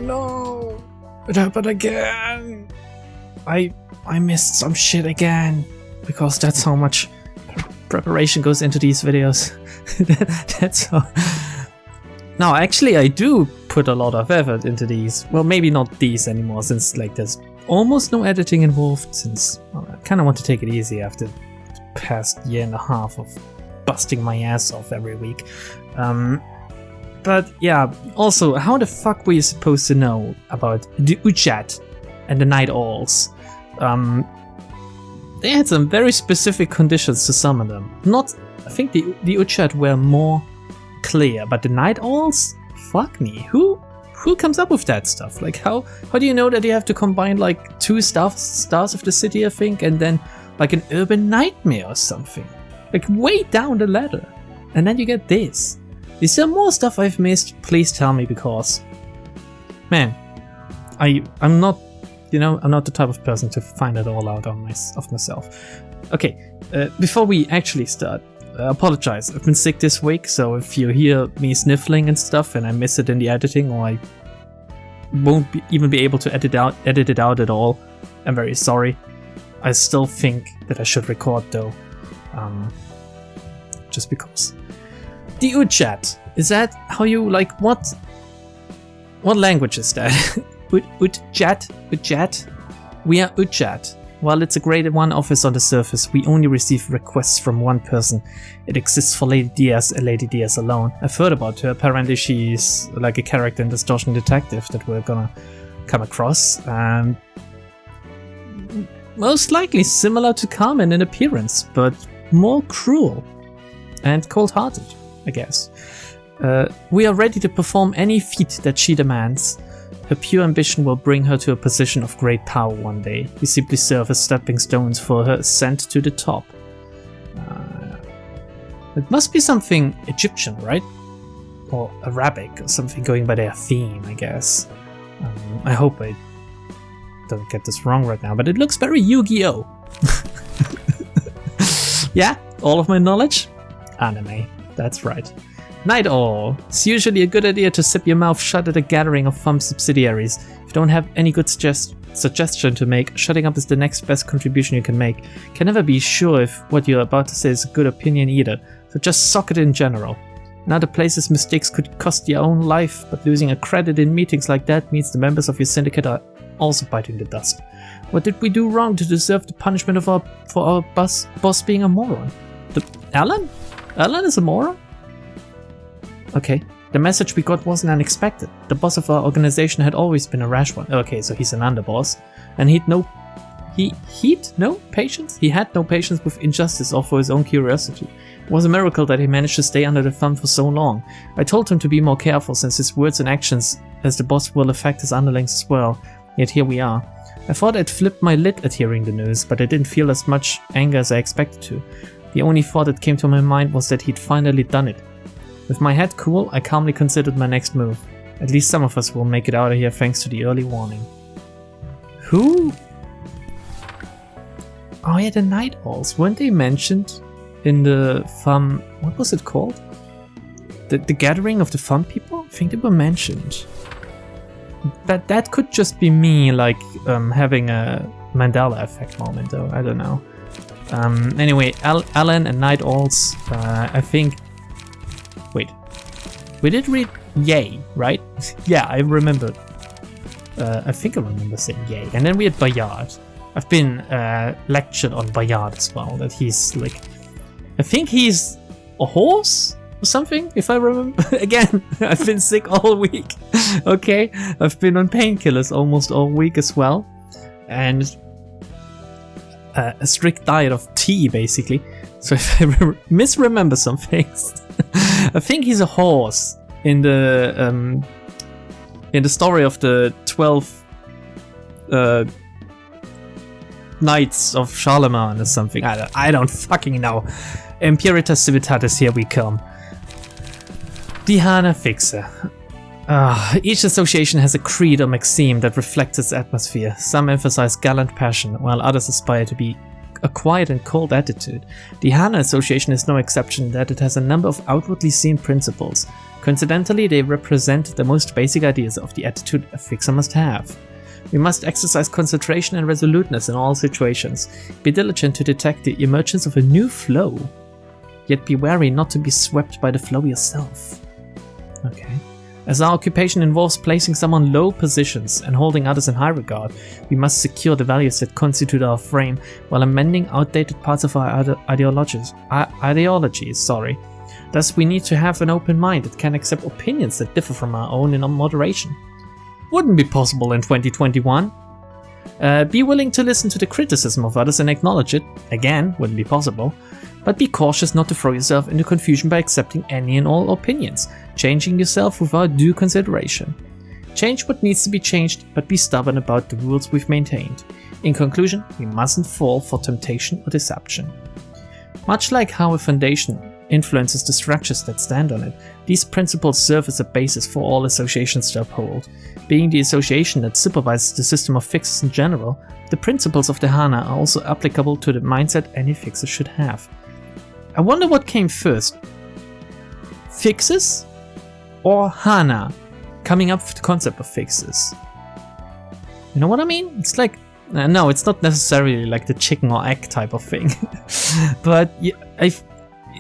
no! It happened again! I missed some shit again, because that's how much preparation goes into these videos. That's how... No, actually I do put a lot of effort into these. Well, maybe not these anymore, since like there's almost no editing involved, since I kind of want to take it easy after the past year and a half of busting my ass off every week. But yeah, also, how the fuck were you supposed to know about the Uchat and the Night Owls? They had some very specific conditions to summon them. I think the Uchat were more clear, but the Night Owls? Fuck me. Who comes up with that stuff? Like, how do you know that you have to combine like 2 stars of the city, I think, and then like an urban nightmare or something? Like way down the ladder. And then you get this. Is there more stuff I've missed? Please tell me, because man, I'm not, I'm not the type of person to find it all out of myself. Okay, before we actually start, I apologize. I've been sick this week, so if you hear me sniffling and stuff and I miss it in the editing, or I won't even be able to edit it out at all, I'm very sorry. I still think that I should record though, just because. The Uchat, is that how you like? What language is that? Uchat. We are Uchat. While it's a grade 1 office on the surface, we only receive requests from one person. It exists for Lady Diaz and Lady Diaz alone. I've heard about her. Apparently she's like a character in Distortion Detective that we're gonna come across. Most likely similar to Carmen in appearance, but more cruel and cold-hearted, I guess. We are ready to perform any feat that she demands. Her pure ambition will bring her to a position of great power one day. We simply serve as stepping stones for her ascent to the top. It must be something Egyptian, right? Or Arabic, or something going by their theme, I guess. I hope I don't get this wrong right now, but it looks very Yu-Gi-Oh! Yeah, all of my knowledge? Anime, that's right. Night Owl. It's usually a good idea to zip your mouth shut at a gathering of FUM subsidiaries. If you don't have any good suggestion to make, shutting up is the next best contribution you can make. Can never be sure if what you're about to say is a good opinion either, so just suck it in general. In other places, mistakes could cost your own life, but losing a credit in meetings like that means the members of your syndicate are also biting the dust. What did we do wrong to deserve the punishment for our boss being a moron? Alan? Alan is a moron? Okay, the message we got wasn't unexpected. The boss of our organization had always been a rash one. Okay, so he's an underboss, and he had no patience with injustice or for his own curiosity. It was a miracle that he managed to stay under the thumb for so long. I told him to be more careful, since his words and actions as the boss will affect his underlings as well. Yet here we are. I thought I'd flipped my lid at hearing the news, but I didn't feel as much anger as I expected to. The only thought that came to my mind was that he'd finally done it. With my head cool, I calmly considered my next move. At least some of us will make it out of here thanks to the early warning. Who? Oh yeah, the Night Owls. Weren't they mentioned in the FUM... What was it called? The gathering of the FUM people? I think they were mentioned. But that could just be me, like, having a Mandela effect moment, though. I don't know. Anyway, Alan and Night Owls, I think... Wait, we did read Yay, right? Yeah, I remember. I think I remember saying Yay. And then we had Bayard. I've been lectured on Bayard as well, that he's like... I think he's a horse or something, if I remember. Again, I've been sick all week. Okay, I've been on painkillers almost all week as well. And a strict diet of tea, basically. So if I misremember some things... I think he's a horse in the story of the 12 Knights of Charlemagne or something. I don't fucking know. Impuritas Civitatis, here we come. The Hana Fixer. Each association has a creed or maxim that reflects its atmosphere. Some emphasize gallant passion, while others aspire to be a quiet and cold attitude. The Hana Association is no exception in that it has a number of outwardly seen principles. Coincidentally, they represent the most basic ideas of the attitude a fixer must have. We must exercise concentration and resoluteness in all situations, be diligent to detect the emergence of a new flow, yet be wary not to be swept by the flow yourself. Okay. As our occupation involves placing some on low positions and holding others in high regard, we must secure the values that constitute our frame while amending outdated parts of our ideologies. Thus, we need to have an open mind that can accept opinions that differ from our own in moderation. Wouldn't be possible in 2021. Be willing to listen to the criticism of others and acknowledge it. Again, wouldn't be possible. But be cautious not to throw yourself into confusion by accepting any and all opinions, changing yourself without due consideration. Change what needs to be changed, but be stubborn about the rules we've maintained. In conclusion, we mustn't fall for temptation or deception. Much like how a foundation influences the structures that stand on it, these principles serve as a basis for all associations to uphold. Being the association that supervises the system of fixers in general, the principles of the Hana are also applicable to the mindset any fixer should have. I wonder what came first, fixers or Hana coming up with the concept of fixers? You know what I mean? It's like, no, it's not necessarily like the chicken or egg type of thing, but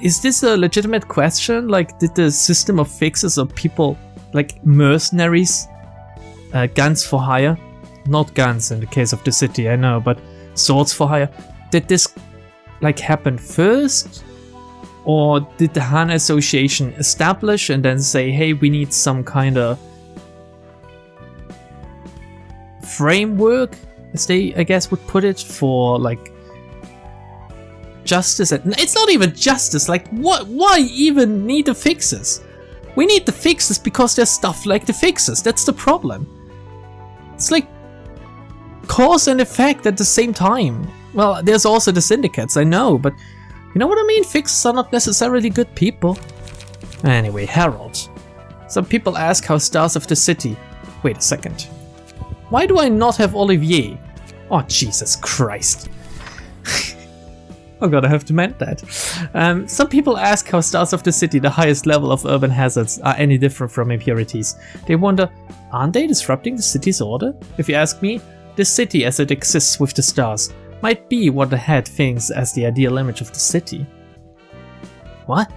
is this a legitimate question? Like, did the system of fixers or people like mercenaries, guns for hire, not guns in the case of the city, I know, but swords for hire, did this like happen first? Or did the Hana Association establish and then say, hey, we need some kind of framework, as they, I guess, would put it, for like justice? It's not even justice, like what? Why even need the fixers? We need the fixers because there's stuff like the fixers, that's the problem. It's like cause and effect at the same time. Well, there's also the syndicates, I know, but you know what I mean? Fixers are not necessarily good people. Anyway, Harold. Some people ask how stars of the city... Wait a second. Why do I not have Olivier? Oh, Jesus Christ. I'm gonna have to mend that. Some people ask how stars of the city, the highest level of urban hazards, are any different from impurities. They wonder, aren't they disrupting the city's order? If you ask me, the city as it exists with the stars might be what the head thinks as the ideal image of the city. What?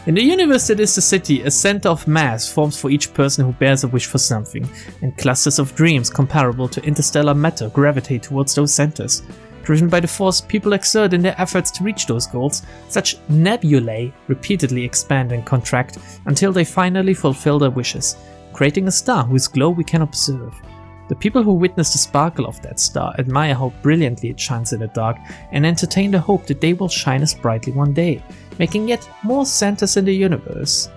In the universe that is the city, a center of mass forms for each person who bears a wish for something, and clusters of dreams comparable to interstellar matter gravitate towards those centers. Driven by the force people exert in their efforts to reach those goals, such nebulae repeatedly expand and contract until they finally fulfill their wishes, creating a star whose glow we can observe. The people who witness the sparkle of that star admire how brilliantly it shines in the dark and entertain the hope that they will shine as brightly one day, making yet more centers in the universe.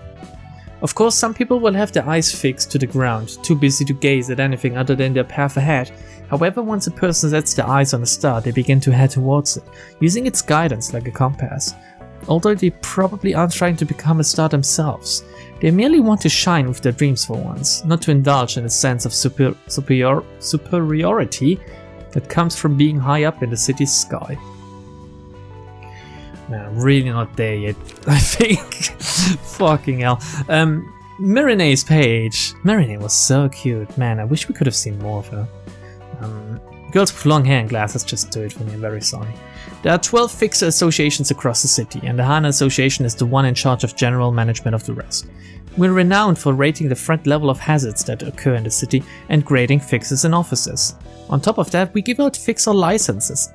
Of course, some people will have their eyes fixed to the ground, too busy to gaze at anything other than their path ahead. However, once a person sets their eyes on a star, they begin to head towards it, using its guidance like a compass. Although they probably aren't trying to become a star themselves, they merely want to shine with their dreams for once, not to indulge in a sense of superiority that comes from being high up in the city's sky. Man, I'm really not there yet, I think. Fucking hell. Marine's page. Marine was so cute. Man, I wish we could have seen more of her. Girls with long hair and glasses just do it for me, I'm very sorry. There are 12 fixer associations across the city, and the Hana Association is the one in charge of general management of the rest. We're renowned for rating the threat level of hazards that occur in the city and grading fixers and officers. On top of that, we give out fixer licenses,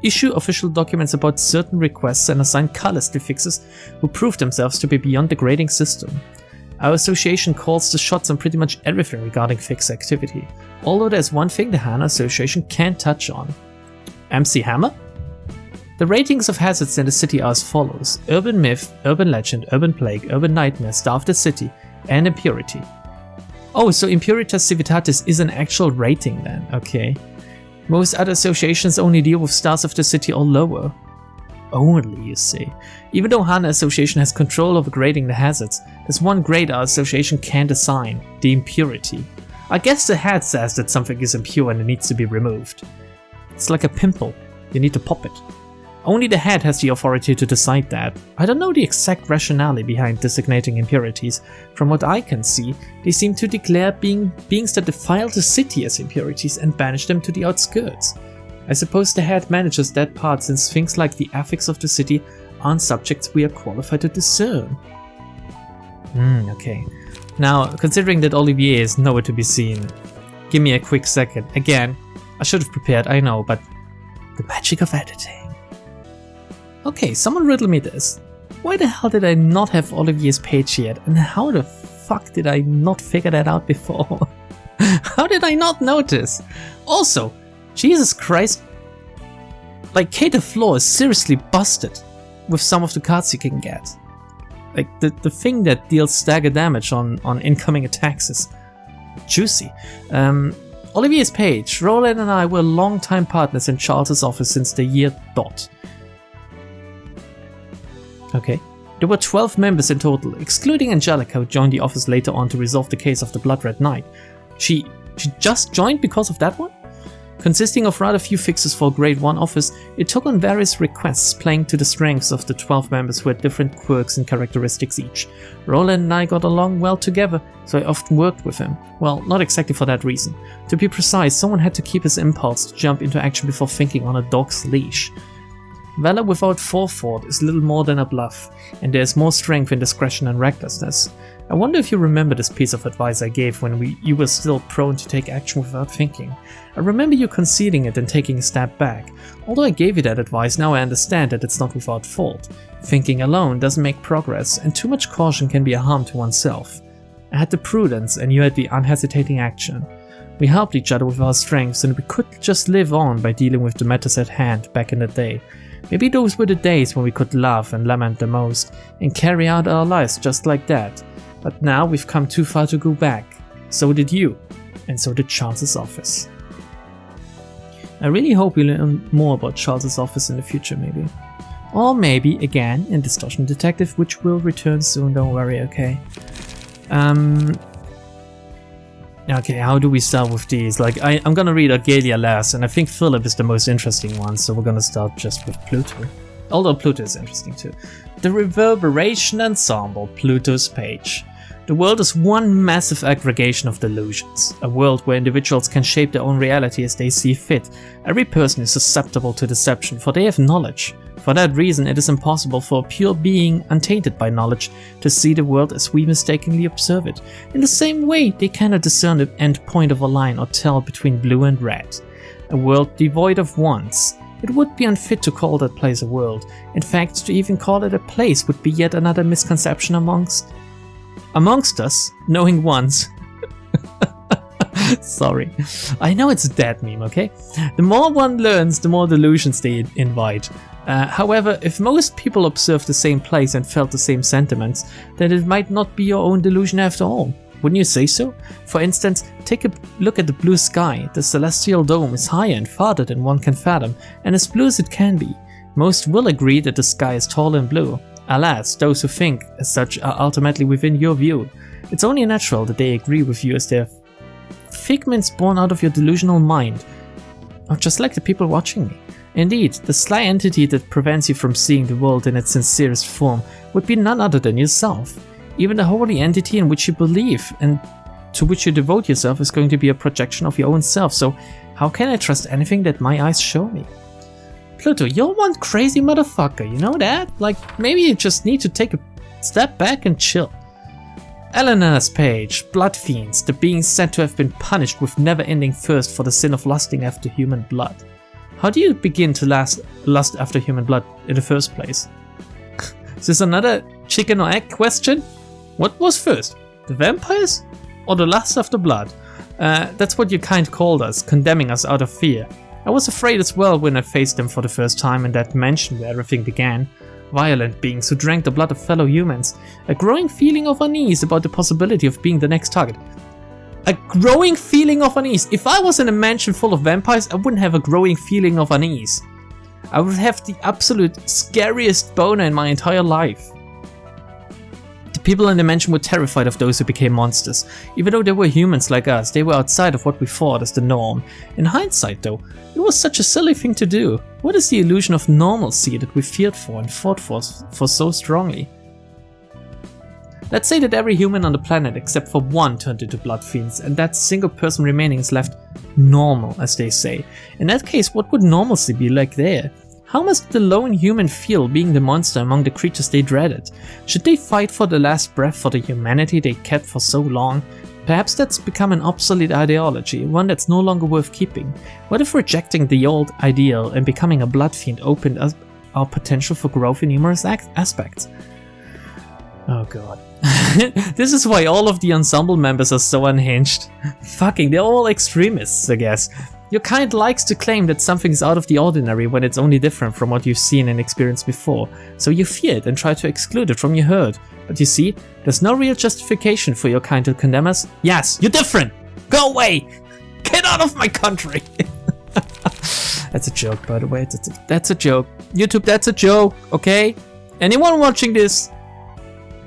issue official documents about certain requests, and assign colors to fixers who prove themselves to be beyond the grading system. Our association calls the shots on pretty much everything regarding fixer activity, although there's one thing the Hana Association can't touch on. MC Hammer? The ratings of hazards in the city are as follows: Urban Myth, Urban Legend, Urban Plague, Urban Nightmare, Star of the City, and Impurity. Oh, so Impuritas Civitatis is an actual rating then, okay. Most other associations only deal with stars of the city or lower. Only, you see. Even though Hana Association has control over grading the hazards, there's one grade our association can't assign, the Impurity. I guess the head says that something is impure and it needs to be removed. It's like a pimple. You need to pop it. Only the head has the authority to decide that. I don't know the exact rationale behind designating impurities. From what I can see, they seem to declare beings that defile the city as impurities and banish them to the outskirts. I suppose the head manages that part since things like the ethics of the city aren't subjects we are qualified to discern. Okay. Now, considering that Olivier is nowhere to be seen, give me a quick second. Again, I should have prepared, I know, but the magic of editing. Okay, someone riddle me this. Why the hell did I not have Olivier's page yet, and how the fuck did I not figure that out before? How did I not notice? Also, Jesus Christ, like Kate the Floor is seriously busted with some of the cards you can get. Like the thing that deals stagger damage on incoming attacks is juicy. Olivier's page. Roland and I were longtime partners in Charles's office since the year dot. Okay. There were 12 members in total, excluding Angelica, who joined the office later on to resolve the case of the Blood Red Knight. She just joined because of that one? Consisting of rather few fixes for Grade 1 office, it took on various requests playing to the strengths of the 12 members who had different quirks and characteristics each. Roland and I got along well together, so I often worked with him. Well, not exactly for that reason. To be precise, someone had to keep his impulse to jump into action before thinking on a dog's leash. Valor without forethought is little more than a bluff, and there is more strength in discretion and recklessness. I wonder if you remember this piece of advice I gave when you were still prone to take action without thinking. I remember you conceding it and taking a step back. Although I gave you that advice, now I understand that it's not without fault. Thinking alone doesn't make progress, and too much caution can be a harm to oneself. I had the prudence and you had the unhesitating action. We helped each other with our strengths, and we could just live on by dealing with the matters at hand back in the day. Maybe those were the days when we could laugh and lament the most, and carry out our lives just like that. But now we've come too far to go back. So did you, and so did Charles's office. I really hope we learn more about Charles's office in the future, maybe. Or maybe, again, in Distortion Detective, which will return soon, don't worry, okay? Okay, how do we start with these? Like, I'm gonna read Argalia last, and I think Philip is the most interesting one, so we're gonna start just with Pluto. Although Pluto is interesting too. The Reverberation Ensemble, Pluto's page. The world is one massive aggregation of delusions, a world where individuals can shape their own reality as they see fit. Every person is susceptible to deception, for they have knowledge. For that reason, it is impossible for a pure being, untainted by knowledge, to see the world as we mistakenly observe it. In the same way, they cannot discern the end point of a line or tell between blue and red. A world devoid of wants. It would be unfit to call that place a world. In fact, to even call it a place would be yet another misconception amongst us, knowing once. Sorry. I know it's a dead meme, okay? The more one learns, the more delusions they invite. However, if most people observed the same place and felt the same sentiments, then it might not be your own delusion after all. Wouldn't you say so? For instance, take a look at the blue sky. The celestial dome is higher and farther than one can fathom, and as blue as it can be. Most will agree that the sky is tall and blue. Alas, those who think as such are ultimately within your view. It's only natural that they agree with you as they're figments born out of your delusional mind. Or just like the people watching me. Indeed, the sly entity that prevents you from seeing the world in its sincerest form would be none other than yourself. Even the holy entity in which you believe and to which you devote yourself is going to be a projection of your own self, so how can I trust anything that my eyes show me? Pluto, you're one crazy motherfucker, you know that? Like, maybe you just need to take a step back and chill. Eleanor's page, Blood Fiends, the beings said to have been punished with never-ending thirst for the sin of lusting after human blood. How do you begin to lust after human blood in the first place? Is this another chicken or egg question? What was first, the vampires or the lust after blood? That's what your kind called us, condemning us out of fear. I was afraid as well when I faced them for the first time in that mansion where everything began. Violent beings who drank the blood of fellow humans. A growing feeling of unease about the possibility of being the next target. A growing feeling of unease. If I was in a mansion full of vampires, I wouldn't have a growing feeling of unease. I would have the absolute scariest boner in my entire life. The People in the mansion were terrified of those who became monsters. Even though they were humans like us, they were outside of what we thought as the norm. In hindsight though, it was such a silly thing to do. What is the illusion of normalcy that we feared for and fought for so strongly? Let's say that every human on the planet except for one turned into blood fiends, and that single person remaining is left normal, as they say. In that case, what would normalcy be like there? How must the lone human feel being the monster among the creatures they dreaded? Should they fight for the last breath for the humanity they kept for so long? Perhaps that's become an obsolete ideology, one that's no longer worth keeping. What if rejecting the old ideal and becoming a blood fiend opened up our potential for growth in numerous aspects? Oh god. This is why all of the Ensemble members are so unhinged. Fucking, they're all extremists, I guess. Your kind likes to claim that something's out of the ordinary when it's only different from what you've seen and experienced before, so you fear it and try to exclude it from your herd. But you see, there's no real justification for your kind to condemn us. Yes, you're different! Go away! Get out of my country! That's a joke, by the way. That's a joke. YouTube, that's a joke, okay? Anyone watching this,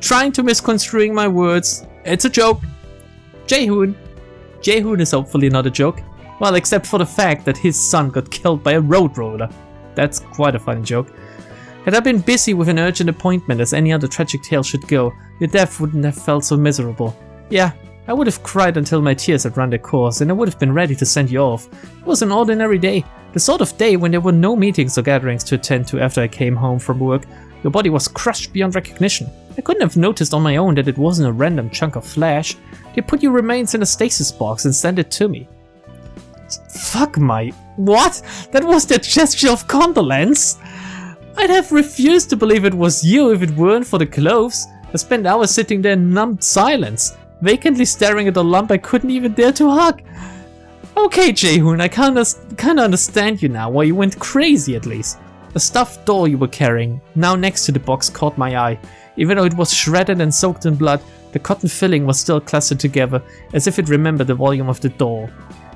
trying to misconstruing my words, it's a joke. Jaehoon. Jaehoon is hopefully not a joke. Well, except for the fact that his son got killed by a road roller. That's quite a funny joke. Had I been busy with an urgent appointment as any other tragic tale should go, your death wouldn't have felt so miserable. Yeah, I would have cried until my tears had run their course, and I would have been ready to send you off. It was an ordinary day, the sort of day when there were no meetings or gatherings to attend to after I came home from work. Your body was crushed beyond recognition. I couldn't have noticed on my own that it wasn't a random chunk of flesh. They put your remains in a stasis box and sent it to me. Fuck my... What? That was their gesture of condolence? I'd have refused to believe it was you if it weren't for the clothes. I spent hours sitting there in numbed silence, vacantly staring at a lump I couldn't even dare to hug. Okay, Jaehoon, I kinda understand you now, why you went crazy at least. The stuffed doll you were carrying, now next to the box, caught my eye. Even though it was shredded and soaked in blood, the cotton filling was still clustered together, as if it remembered the volume of the doll.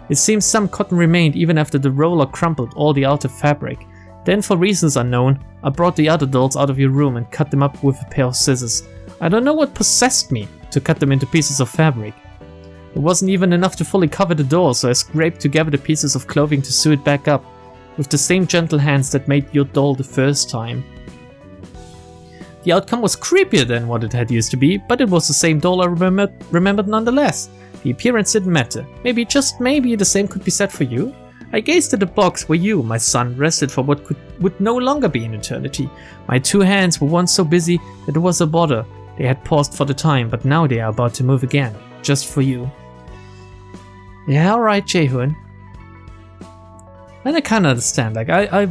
It seems some cotton remained even after the roller crumpled all the outer fabric. Then, for reasons unknown, I brought the other dolls out of your room and cut them up with a pair of scissors. I don't know what possessed me to cut them into pieces of fabric. It wasn't even enough to fully cover the doll, so I scraped together the pieces of clothing to sew it back up, with the same gentle hands that made your doll the first time. The outcome was creepier than what it had used to be, but it was the same doll I remembered nonetheless. The appearance didn't matter. Maybe, just maybe, the same could be said for you. I gazed at the box where you, my son, rested for what would no longer be an eternity. My two hands were once so busy that it was a bother. They had paused for the time, but now they are about to move again. Just for you. Yeah, alright, Jaehoon. And I kinda understand, like, I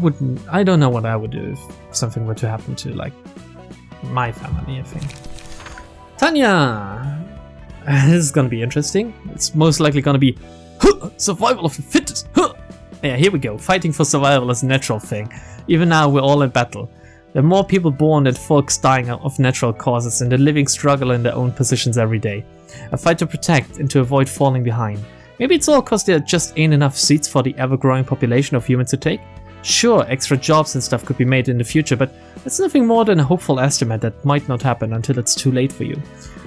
don't know what I would do if something were to happen to, like, my family, I think. Tanya! This is gonna be interesting. It's most likely gonna be survival of the fittest. Yeah, here we go. Fighting for survival is a natural thing. Even now, we're all in battle. There are more people born than folks dying of natural causes, and the living struggle in their own positions every day. A fight to protect and to avoid falling behind. Maybe it's all cause there just ain't enough seats for the ever-growing population of humans to take. Sure, extra jobs and stuff could be made in the future, but that's nothing more than a hopeful estimate that might not happen until it's too late for you.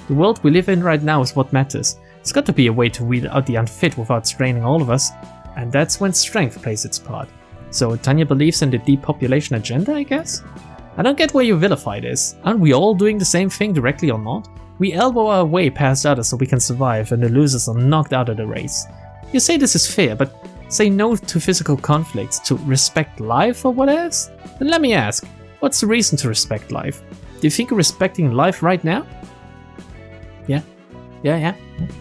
The world we live in right now is what matters. There's got to be a way to weed out the unfit without straining all of us, and that's when strength plays its part. So Tanya believes in the depopulation agenda, I guess? I don't get where you vilify this. Aren't we all doing the same thing directly or not? We elbow our way past others so we can survive, and the losers are knocked out of the race. You say this is fair, but say no to physical conflicts, to respect life or what else? Then let me ask, what's the reason to respect life? Do you think you're respecting life right now? Yeah.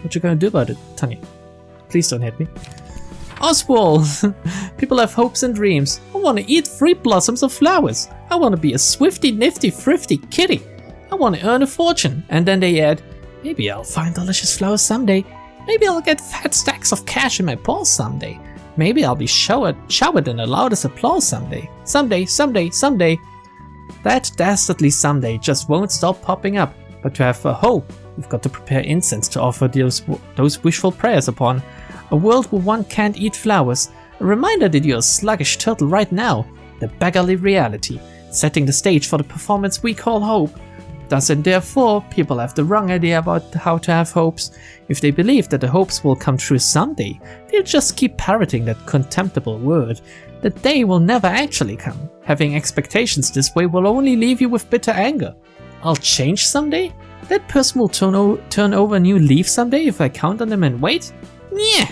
What you gonna do about it, Tanya? Please don't hit me. Oswald! People have hopes and dreams. I want to eat fruit blossoms or flowers. I want to be a swifty, nifty, thrifty kitty. I want to earn a fortune. And then they add, maybe I'll find delicious flowers someday. Maybe I'll get fat stacks of cash in my paws someday. Maybe I'll be showered in the loudest applause someday. Someday. That dastardly someday just won't stop popping up. But to have a hope, you've got to prepare incense to offer those wishful prayers upon. A world where one can't eat flowers. A reminder that you're a sluggish turtle right now. The beggarly reality, setting the stage for the performance we call hope. Thus and therefore, people have the wrong idea about how to have hopes. If they believe that the hopes will come true someday, they'll just keep parroting that contemptible word. The day will never actually come. Having expectations this way will only leave you with bitter anger. I'll change someday? That person will turn over a new leaf someday if I count on them and wait? Yeah.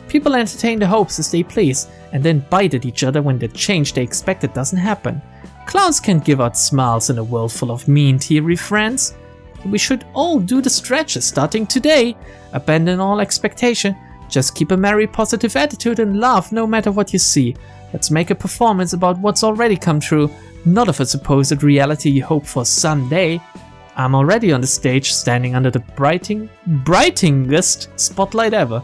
People entertain their hopes as they please, and then bite at each other when the change they expected doesn't happen. Clowns can't give out smiles in a world full of mean, teary friends. We should all do the stretches starting today. Abandon all expectation. Just keep a merry, positive attitude and laugh no matter what you see. Let's make a performance about what's already come true, not of a supposed reality you hope for someday. I'm already on the stage, standing under the brightingest spotlight ever.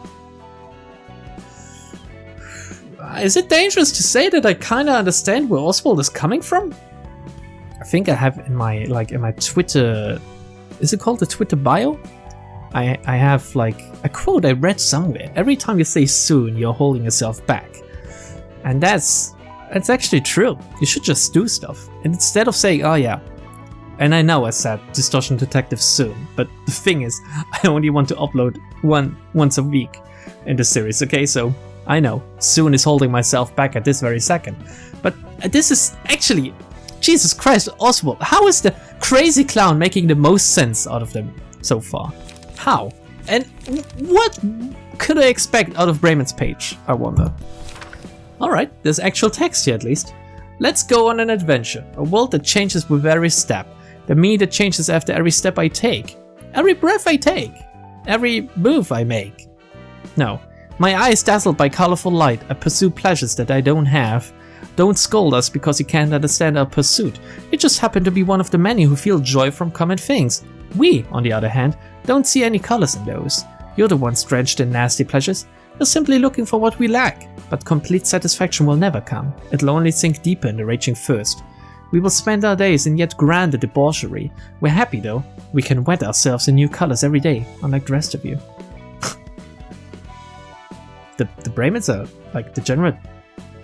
Is it dangerous to say that I kinda understand where Oswald is coming from? I think I have in my Twitter, is it called the Twitter bio? I have like a quote I read somewhere. Every time you say soon, you're holding yourself back. And that's actually true. You should just do stuff. And instead of saying, oh yeah, and I know I said Distortion Detective soon, but the thing is, I only want to upload once a week in the series, okay? So I know, soon is holding myself back at this very second. But this is actually, Jesus Christ, Oswald, how is the crazy clown making the most sense out of them so far? How? And what could I expect out of Bremen's page, I wonder? Alright, there's actual text here at least. Let's go on an adventure, a world that changes with every step. The me that changes after every step I take. Every breath I take. Every move I make. No. My eye is dazzled by colorful light. I pursue pleasures that I don't have. Don't scold us because you can't understand our pursuit. You just happen to be one of the many who feel joy from common things. We, on the other hand, don't see any colors in those. You're the ones drenched in nasty pleasures. You're simply looking for what we lack. But complete satisfaction will never come. It'll only sink deeper in the raging thirst. We will spend our days in yet grander debauchery. We're happy though. We can wet ourselves in new colors every day, unlike the rest of you. The Bremens are like degenerate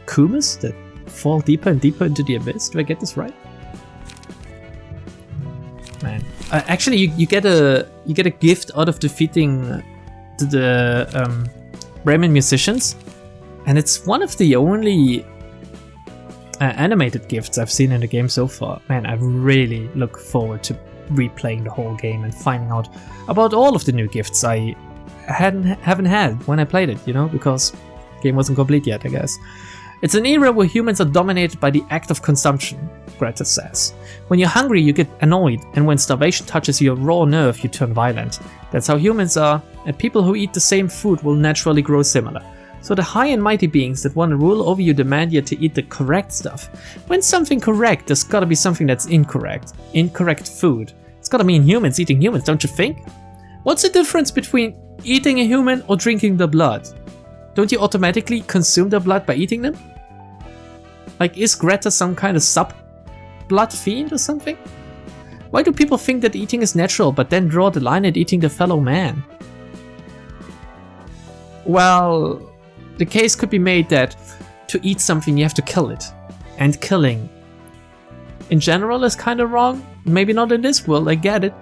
Kumas that fall deeper and deeper into the abyss. Do I get this right? Man, actually, you get a gift out of defeating the Bremen musicians, and it's one of the only animated gifts I've seen in the game so far. Man, I really look forward to replaying the whole game and finding out about all of the new gifts I haven't had when I played it, you know, because the game wasn't complete yet, I guess. It's an era where humans are dominated by the act of consumption, Greta says. When you're hungry, you get annoyed, and when starvation touches your raw nerve, you turn violent. That's how humans are, and people who eat the same food will naturally grow similar. So the high and mighty beings that want to rule over you demand you to eat the correct stuff. When something correct, there's gotta be something that's incorrect. Incorrect food. It's gotta mean humans eating humans, don't you think? What's the difference between eating a human or drinking their blood? Don't you automatically consume their blood by eating them? Like, is Greta some kind of sub-blood fiend or something? Why do people think that eating is natural, but then draw the line at eating their fellow man? Well, the case could be made that to eat something you have to kill it. And killing, in general, is kind of wrong. Maybe not in this world, I get it.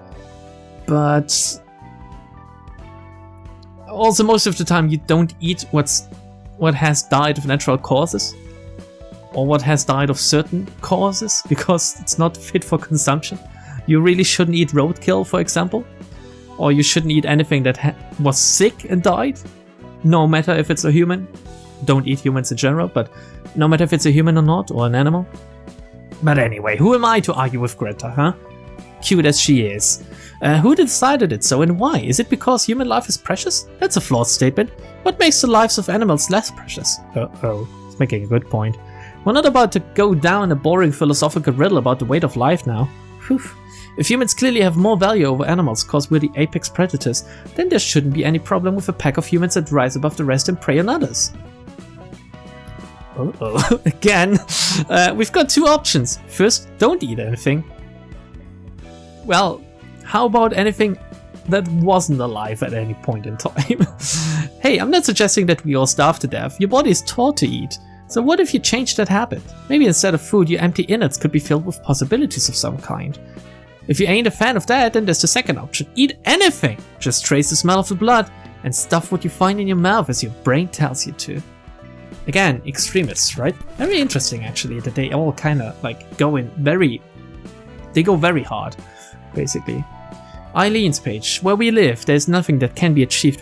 But also most of the time you don't eat what has died of natural causes. Or what has died of certain causes, because it's not fit for consumption. You really shouldn't eat roadkill, for example. Or you shouldn't eat anything that was sick and died. No matter if it's a human. Don't eat humans in general, but no matter if it's a human or not, or an animal. But anyway, who am I to argue with Greta, huh? Cute as she is. Who decided it so and why? Is it because human life is precious? That's a flawed statement. What makes the lives of animals less precious? Uh-oh, he's making a good point. We're not about to go down a boring philosophical riddle about the weight of life now. Whew. If humans clearly have more value over animals because we're the apex predators, then there shouldn't be any problem with a pack of humans that rise above the rest and prey on others. Uh-oh, again. We've got two options. First, don't eat anything. Well, how about anything that wasn't alive at any point in time? Hey, I'm not suggesting that we all starve to death. Your body is taught to eat. So what if you change that habit? Maybe instead of food, your empty innards could be filled with possibilities of some kind. If you ain't a fan of that, then there's the second option. Eat anything! Just trace the smell of the blood and stuff what you find in your mouth as your brain tells you to. Again, extremists, right? Very interesting actually that they all kinda like they go very hard, basically. Eileen's page. Where we live, there's nothing that can be achieved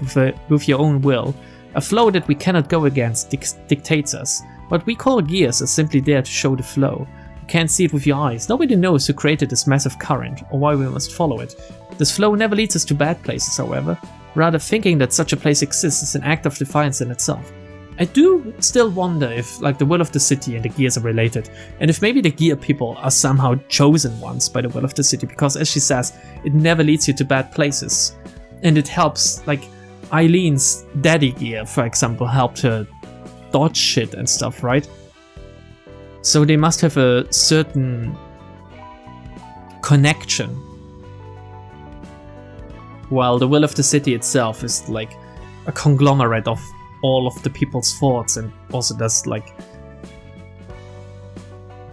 with your own will. A flow that we cannot go against dictates us. What we call gears are simply there to show the flow. You can't see it with your eyes. Nobody knows who created this massive current, or why we must follow it. This flow never leads us to bad places, however. Rather, thinking that such a place exists is an act of defiance in itself. I do still wonder if like the will of the city and the gears are related, and if maybe the gear people are somehow chosen ones by the will of the city, because as she says, it never leads you to bad places. And it helps, like Eileen's daddy gear, for example, helped her dodge shit and stuff, right? So they must have a certain connection. While the will of the city itself is like a conglomerate of all of the people's thoughts and also does like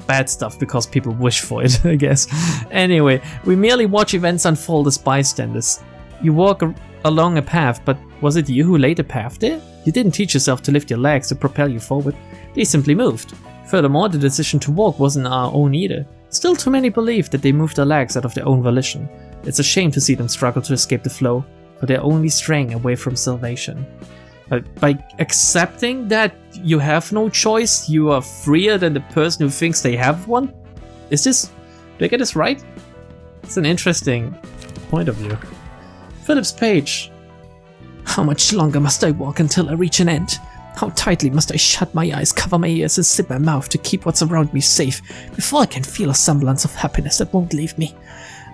bad stuff because people wish for it, I guess. Anyway, we merely watch events unfold as bystanders. You walk along a path, but was it you who laid the path there? You didn't teach yourself to lift your legs to propel you forward. They simply moved. Furthermore, the decision to walk wasn't our own either. Still too many believe that they moved their legs out of their own volition. It's a shame to see them struggle to escape the flow, for they're only straying away from salvation. By accepting that you have no choice, you are freer than the person who thinks they have one? Do I get this right? It's an interesting point of view. Philip's page. How much longer must I walk until I reach an end? How tightly must I shut my eyes, cover my ears, and zip my mouth to keep what's around me safe before I can feel a semblance of happiness that won't leave me?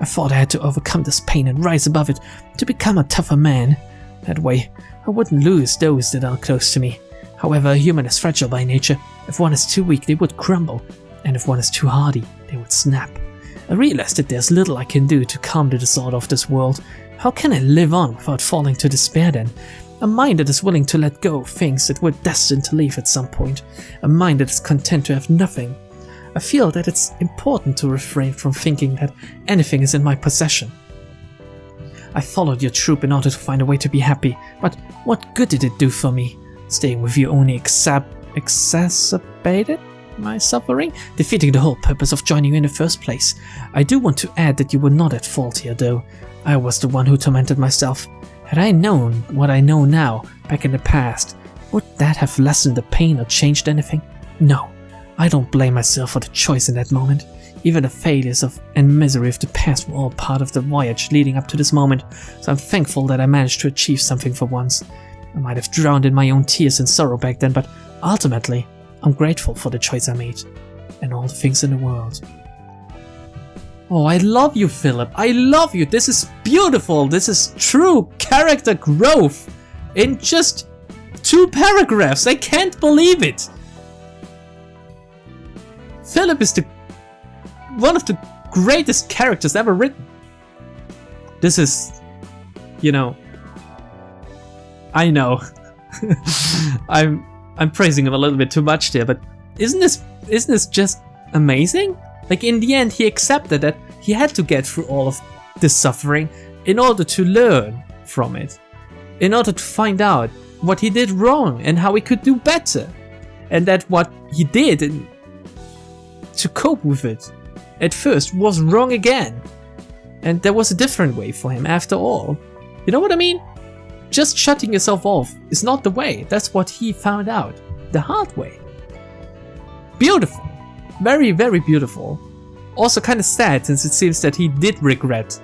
I thought I had to overcome this pain and rise above it to become a tougher man. That way, I wouldn't lose those that are close to me. However, a human is fragile by nature. If one is too weak, they would crumble, and if one is too hardy, they would snap. I realized that there's little I can do to calm the disorder of this world. How can I live on without falling to despair then? A mind that is willing to let go of things that were destined to leave at some point. A mind that is content to have nothing. I feel that it's important to refrain from thinking that anything is in my possession. I followed your troop in order to find a way to be happy, but what good did it do for me? Staying with you only exacerbated my suffering, defeating the whole purpose of joining you in the first place. I do want to add that you were not at fault here, though. I was the one who tormented myself. Had I known what I know now, back in the past, would that have lessened the pain or changed anything? No, I don't blame myself for the choice in that moment. Even the failures and misery of the past were all part of the voyage leading up to this moment, so I'm thankful that I managed to achieve something for once. I might have drowned in my own tears and sorrow back then, but ultimately, I'm grateful for the choice I made, and all the things in the world. Oh, I love you, Philip. I love you. This is beautiful. This is true character growth in just 2 paragraphs. I can't believe it. Philip is one of the greatest characters ever written. This is, I know. I'm praising him a little bit too much there, but isn't this just amazing? Like, in the end, he accepted that he had to get through all of this suffering in order to learn from it, in order to find out what he did wrong and how he could do better, and that what he did to cope with it at first was wrong again, and there was a different way for him after all. You know what I mean? Just shutting yourself off is not the way. That's what he found out the hard way. Beautiful. Very, very beautiful. Also kind of sad, since it seems that he did regret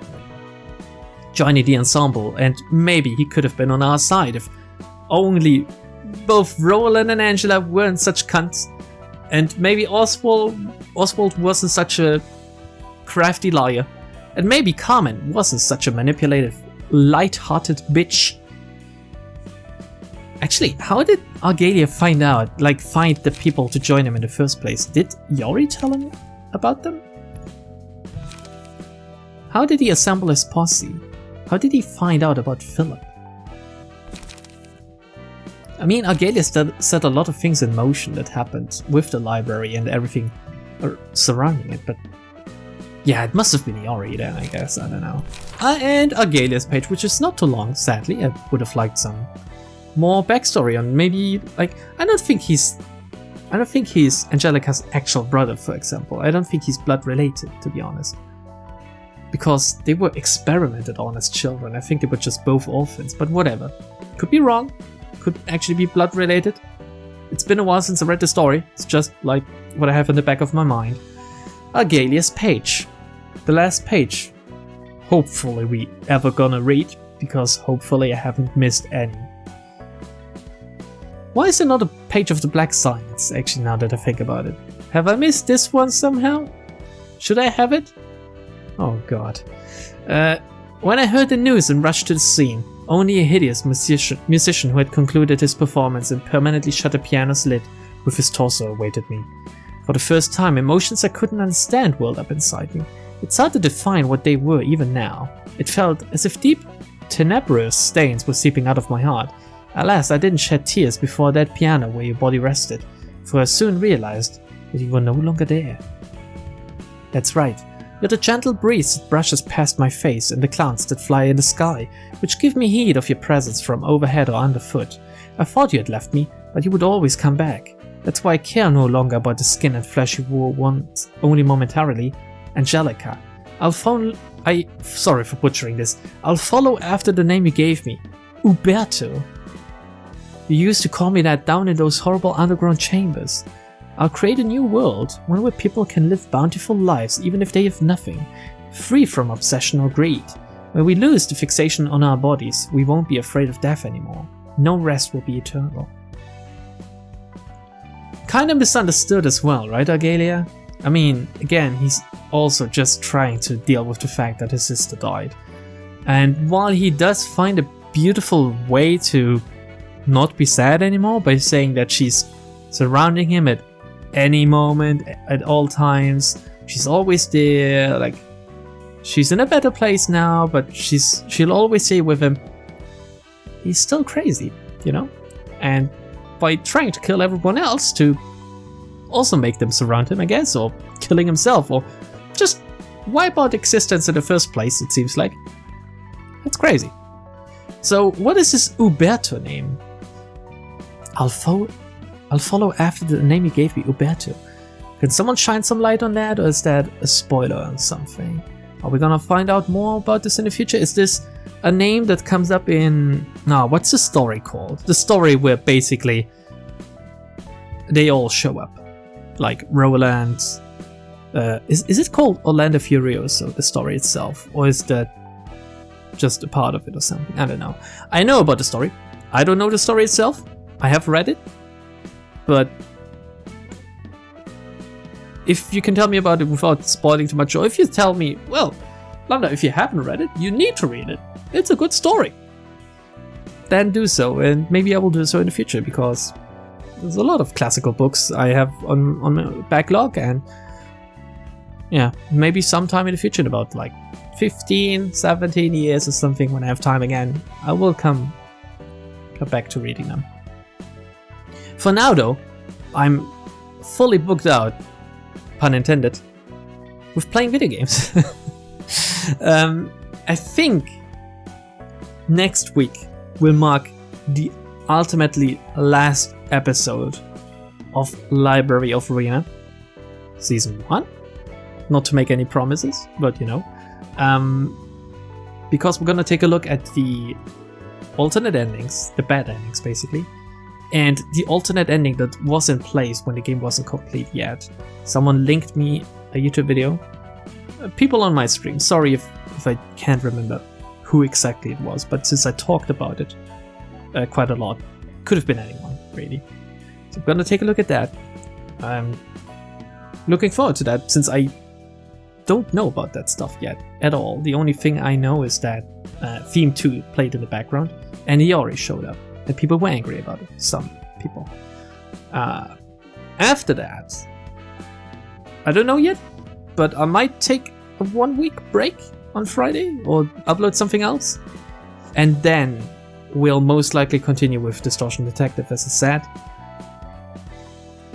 joining the Ensemble, and maybe he could have been on our side if only both Roland and Angela weren't such cunts, and maybe Oswald wasn't such a crafty liar, and maybe Carmen wasn't such a manipulative, light-hearted bitch. Actually, how did Argelia find the people to join him in the first place? Did Yori tell him about them? How did he assemble his posse? How did he find out about Philip? I mean, Argelia set a lot of things in motion that happened with the library and everything surrounding it, but Yeah, it must have been Iori then, I guess, I don't know. And Argalia's page, which is not too long, sadly. I would have liked some more backstory on maybe, like, I don't think he's Angelica's actual brother, for example. I don't think he's blood related, to be honest. Because they were experimented on as children. I think they were just both orphans, but whatever. Could be wrong. Could actually be blood related. It's been a while since I read the story. It's just like what I have in the back of my mind. Argalia's page. The last page. Hopefully we ever gonna read, because hopefully I haven't missed any. Why is there not a page of the Black Science, actually, now that I think about it? Have I missed this one somehow? Should I have it? Oh god. When I heard the news and rushed to the scene, only a hideous musician who had concluded his performance and permanently shut a piano's lid with his torso awaited me. For the first time, emotions I couldn't understand welled up inside me. It's hard to define what they were even now. It felt as if deep, tenebrous stains were seeping out of my heart. Alas, I didn't shed tears before that piano where your body rested, for I soon realized that you were no longer there. That's right. You're the gentle breeze that brushes past my face and the clouds that fly in the sky, which give me heed of your presence from overhead or underfoot. I thought you had left me, but you would always come back. That's why I care no longer about the skin and flesh you wore once, only momentarily. Angelica. Sorry for butchering this. I'll follow after the name you gave me. Uberto. You used to call me that down in those horrible underground chambers. I'll create a new world, one where people can live bountiful lives even if they have nothing, free from obsession or greed. When we lose the fixation on our bodies, we won't be afraid of death anymore. No rest will be eternal. Kinda misunderstood as well, right, Argalia? I mean, again, he's also just trying to deal with the fact that his sister died. And while he does find a beautiful way to not be sad anymore by saying that she's surrounding him at any moment, at all times, she's always there, like, she's in a better place now, but she'll always stay with him. He's still crazy, you know? And by trying to kill everyone else to also make them surround him, I guess, or killing himself, or just wipe out existence in the first place, it seems like. That's crazy. So what is this Uberto name? I'll follow after the name you gave me, Uberto. Can someone shine some light on that, or is that a spoiler on something? Are we gonna find out more about this in the future? Is this a name that comes up in... No, what's the story called? The story where basically they all show up. Like Roland... is it called Orlando Furioso, the story itself? Or is that just a part of it or something? I don't know. I know about the story. I don't know the story itself. I have read it. But if you can tell me about it without spoiling too much, or if you tell me, well, Lambda, if you haven't read it, you need to read it. It's a good story. Then do so, and maybe I will do so in the future, because there's a lot of classical books I have on my backlog, and yeah, maybe sometime in the future, in about like 15, 17 years or something, when I have time again, I will come back to reading them. For now though, I'm fully booked out, pun intended, with playing video games. I think next week will mark the ultimately last episode of Library of Ruina, Season 1. Not to make any promises, but you know. Because we're gonna take a look at the alternate endings, the bad endings basically, and the alternate ending that was in place when the game wasn't complete yet. Someone linked me a YouTube video. People on my stream, sorry if I can't remember who exactly it was, but since I talked about it quite a lot, could have been anyone, really. So I'm gonna take a look at that. I'm looking forward to that, since I don't know about that stuff yet at all. The only thing I know is that Theme 2 played in the background, and Iori showed up, and people were angry about it. Some people. After that, I don't know yet, but I might take a 1 week break on Friday, or upload something else, and then we'll most likely continue with Distortion Detective, as I said.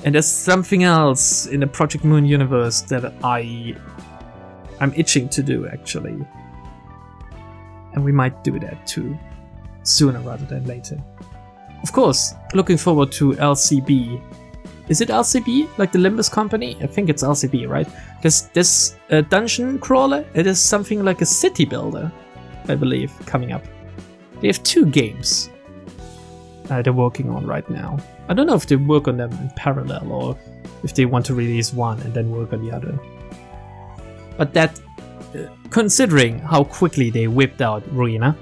And there's something else in the Project Moon universe that I I'm itching to do, actually. And we might do that too, sooner rather than later. Of course, looking forward to LCB. Is it LCB, like the Limbus company? I think it's LCB, right? This dungeon crawler, it is something like a city builder, I believe, coming up. They have 2 games they're working on right now. I don't know if they work on them in parallel or if they want to release one and then work on the other. But that, considering how quickly they whipped out Ruina,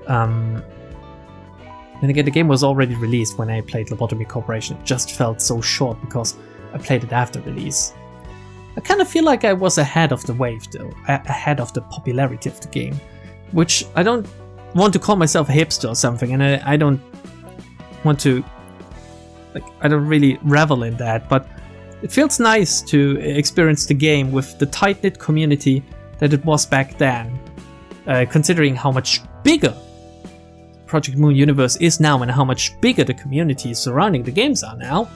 and again, the game was already released when I played Lobotomy Corporation. It just felt so short because I played it after release. I kind of feel like I was ahead of the wave though, ahead of the popularity of the game, which I don't want to call myself a hipster or something, and I don't want to, like, I don't really revel in that, but it feels nice to experience the game with the tight-knit community that it was back then, considering how much bigger Project Moon universe is now and how much bigger the community surrounding the games are now.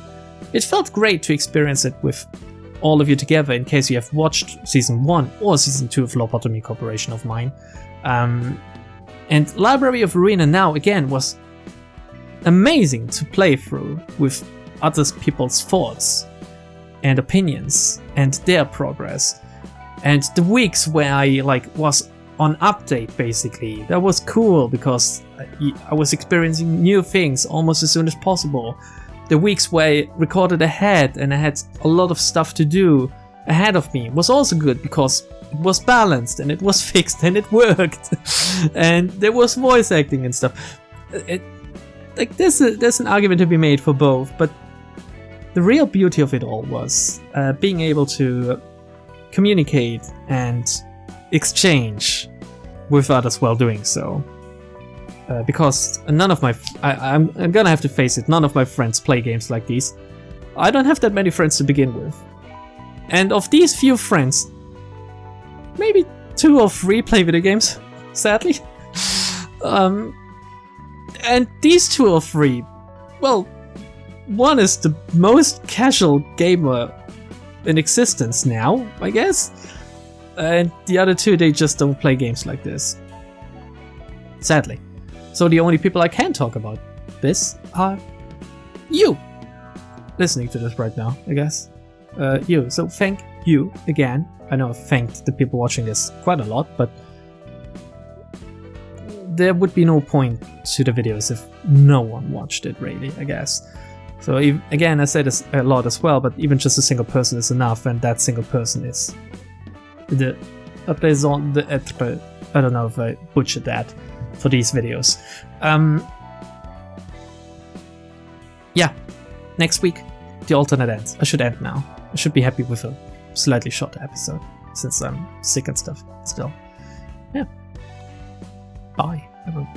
It felt great to experience it with all of you together in case you have watched Season 1 or Season 2 of Lobotomy Corporation of mine. And Library of Ruina now, again, was amazing to play through with other people's thoughts and opinions and their progress. And the weeks where I was on update, basically, that was cool because I was experiencing new things almost as soon as possible. The weeks where I recorded ahead and I had a lot of stuff to do ahead of me was also good because it was balanced and it was fixed and it worked. And there was voice acting and stuff. There's an argument to be made for both, but the real beauty of it all was being able to communicate and exchange with others while doing so. Because none of my... I'm gonna have to face it, none of my friends play games like these. I don't have that many friends to begin with. And of these few friends, maybe 2 or 3 play video games, sadly. And these 2 or 3, well, one is the most casual gamer in existence now, I guess. And the other 2, they just don't play games like this. Sadly. So the only people I can talk about this are you. Listening to this right now, I guess. You. So thank you again. I know I've thanked the people watching this quite a lot, but there would be no point to the videos if no one watched it, really, I guess. So again, I say this a lot as well, but even just a single person is enough, and that single person is the I don't know if I butchered that for these videos. Yeah, next week, the alternate ends. I should end now. I should be happy with a slightly shorter episode, since I'm sick and stuff still. Yeah. Bye, everyone.